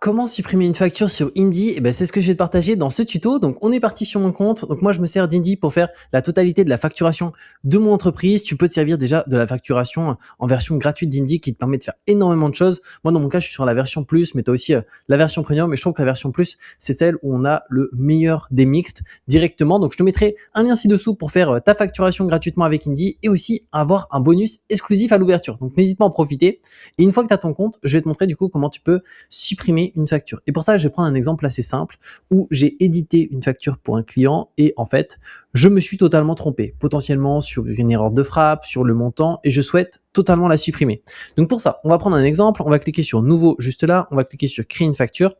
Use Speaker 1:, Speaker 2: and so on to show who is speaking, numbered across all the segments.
Speaker 1: comment supprimer une facture sur Indy? Eh ben, c'est ce que je vais te partager dans ce tuto. Donc, on est parti sur mon compte. Donc, moi, je me sers d'Indy pour faire la totalité de la facturation de mon entreprise. Tu peux te servir déjà de la facturation en version gratuite d'Indy qui te permet de faire énormément de choses. Moi, dans mon cas, je suis sur la version plus, mais tu as aussi la version premium. Mais je trouve que la version plus, c'est celle où on a le meilleur des mixtes directement. Donc, je te mettrai un lien ci-dessous pour faire ta facturation gratuitement avec Indy et aussi avoir un bonus exclusif à l'ouverture. Donc, n'hésite pas à en profiter. Et une fois que tu as ton compte, je vais te montrer du coup comment tu peux supprimer une facture. Et pour ça, je vais prendre un exemple assez simple où j'ai édité une facture pour un client et en fait, je me suis totalement trompé, potentiellement sur une erreur de frappe, sur le montant et je souhaite totalement la supprimer. Donc pour ça, on va prendre un exemple, on va cliquer sur nouveau juste là, on va cliquer sur créer une facture.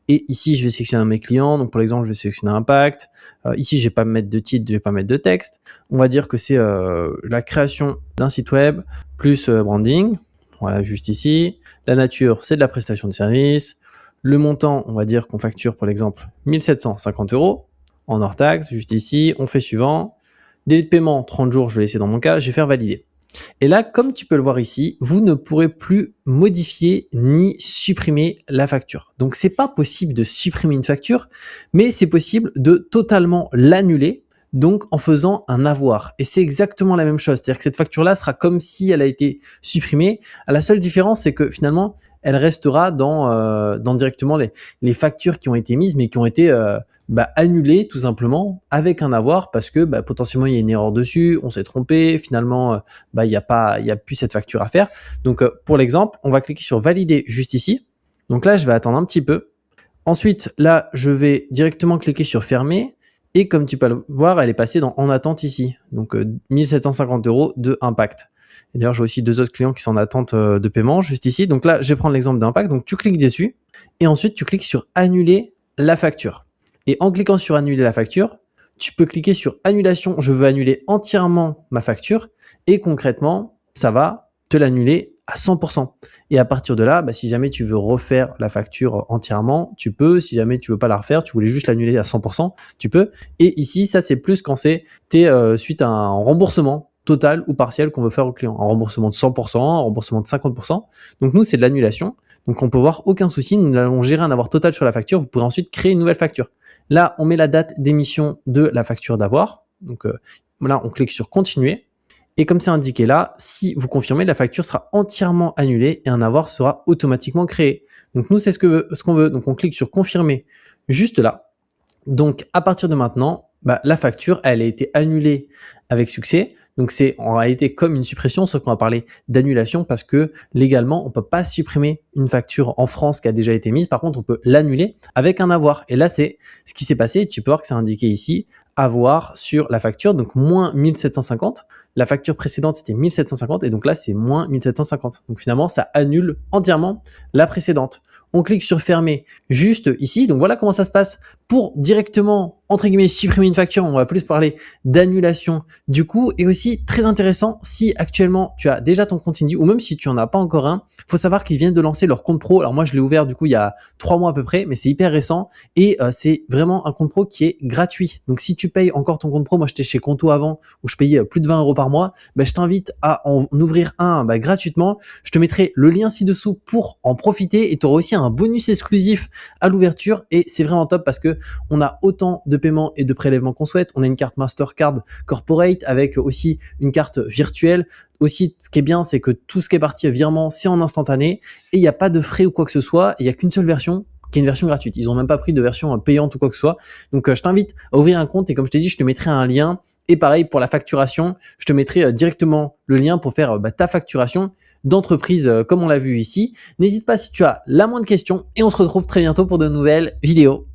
Speaker 1: Et ici, je vais sélectionner un de mes clients. Donc, pour l'exemple, je vais sélectionner Impact. Ici, je vais pas mettre de titre, je vais pas mettre de texte. On va dire que c'est la création d'un site web plus branding. Voilà, juste ici. La nature, c'est de la prestation de service. Le montant, on va dire qu'on facture, pour l'exemple, 1750 € en hors taxe. Juste ici, on fait suivant. Délai de paiement, 30 jours, je vais laisser dans mon cas. Je vais faire valider. Et là, comme tu peux le voir ici, vous ne pourrez plus modifier ni supprimer la facture. Donc, c'est pas possible de supprimer une facture, mais c'est possible de totalement l'annuler, donc en faisant un avoir. Et c'est exactement la même chose. C'est-à-dire que cette facture-là sera comme si elle a été supprimée. La seule différence, c'est que finalement, elle restera dans directement les factures qui ont été mises, mais qui ont été annulées tout simplement avec un avoir parce que potentiellement il y a une erreur dessus, on s'est trompé, finalement il y a plus cette facture à faire. Donc pour l'exemple, on va cliquer sur valider juste ici. Donc là, je vais attendre un petit peu. Ensuite, là, je vais directement cliquer sur fermer. Et comme tu peux le voir, elle est passée en attente ici. Donc 1750 € de Impact. Et d'ailleurs, j'ai aussi deux autres clients qui sont en attente de paiement juste ici. Donc là, je vais prendre l'exemple d'Impact. Donc tu cliques dessus et ensuite tu cliques sur annuler la facture. Et en cliquant sur annuler la facture, tu peux cliquer sur annulation. Je veux annuler entièrement ma facture et concrètement, ça va te l'annuler à 100%. Et à partir de là, si jamais tu veux refaire la facture entièrement, tu peux. Si jamais tu veux pas la refaire, tu voulais juste l'annuler à 100%, tu peux. Et ici, ça c'est plus quand c'est suite à un remboursement total ou partiel qu'on veut faire au client. Un remboursement de 100%, un remboursement de 50%. Donc nous, c'est de l'annulation. Donc on peut voir aucun souci. Nous allons gérer un avoir total sur la facture. Vous pourrez ensuite créer une nouvelle facture. Là, on met la date d'émission de la facture d'avoir. Donc là, on clique sur continuer. Et comme c'est indiqué là, si vous confirmez, la facture sera entièrement annulée et un avoir sera automatiquement créé. Donc nous, c'est ce qu'on veut. Donc on clique sur confirmer juste là. Donc à partir de maintenant, la facture, elle a été annulée avec succès. Donc c'est en réalité comme une suppression, sauf qu'on va parler d'annulation parce que légalement, on peut pas supprimer une facture en France qui a déjà été mise. Par contre, on peut l'annuler avec un avoir. Et là, c'est ce qui s'est passé. Tu peux voir que c'est indiqué ici, avoir sur la facture, donc moins 1750. La facture précédente, c'était 1750 et donc là, c'est moins 1750. Donc finalement, ça annule entièrement la précédente. On clique sur fermer juste ici. Donc voilà comment ça se passe pour directement, entre guillemets, supprimer une facture. On va plus parler d'annulation du coup. Et aussi, très intéressant, si actuellement tu as déjà ton compte Indy ou même si tu en as pas encore un, faut savoir qu'ils viennent de lancer leur compte pro. Alors moi, je l'ai ouvert du coup il y a 3 mois à peu près, mais c'est hyper récent et c'est vraiment un compte pro qui est gratuit. Donc si tu payes encore ton compte pro, moi j'étais chez Conto avant où je payais plus de 20 € par mois, je t'invite à en ouvrir un gratuitement. Je te mettrai le lien ci-dessous pour en profiter et tu auras aussi un bonus exclusif à l'ouverture et c'est vraiment top parce que on a autant de paiements et de prélèvements qu'on souhaite. On a une carte Mastercard Corporate avec aussi une carte virtuelle. Aussi, ce qui est bien, c'est que tout ce qui est parti virement, c'est en instantané et il n'y a pas de frais ou quoi que ce soit. Il n'y a qu'une seule version qui est une version gratuite. Ils n'ont même pas pris de version payante ou quoi que ce soit. Donc, je t'invite à ouvrir un compte et comme je t'ai dit, je te mettrai un lien. Et pareil, pour la facturation, je te mettrai directement le lien pour faire ta facturation d'entreprise comme on l'a vu ici. N'hésite pas si tu as la moindre question et on se retrouve très bientôt pour de nouvelles vidéos.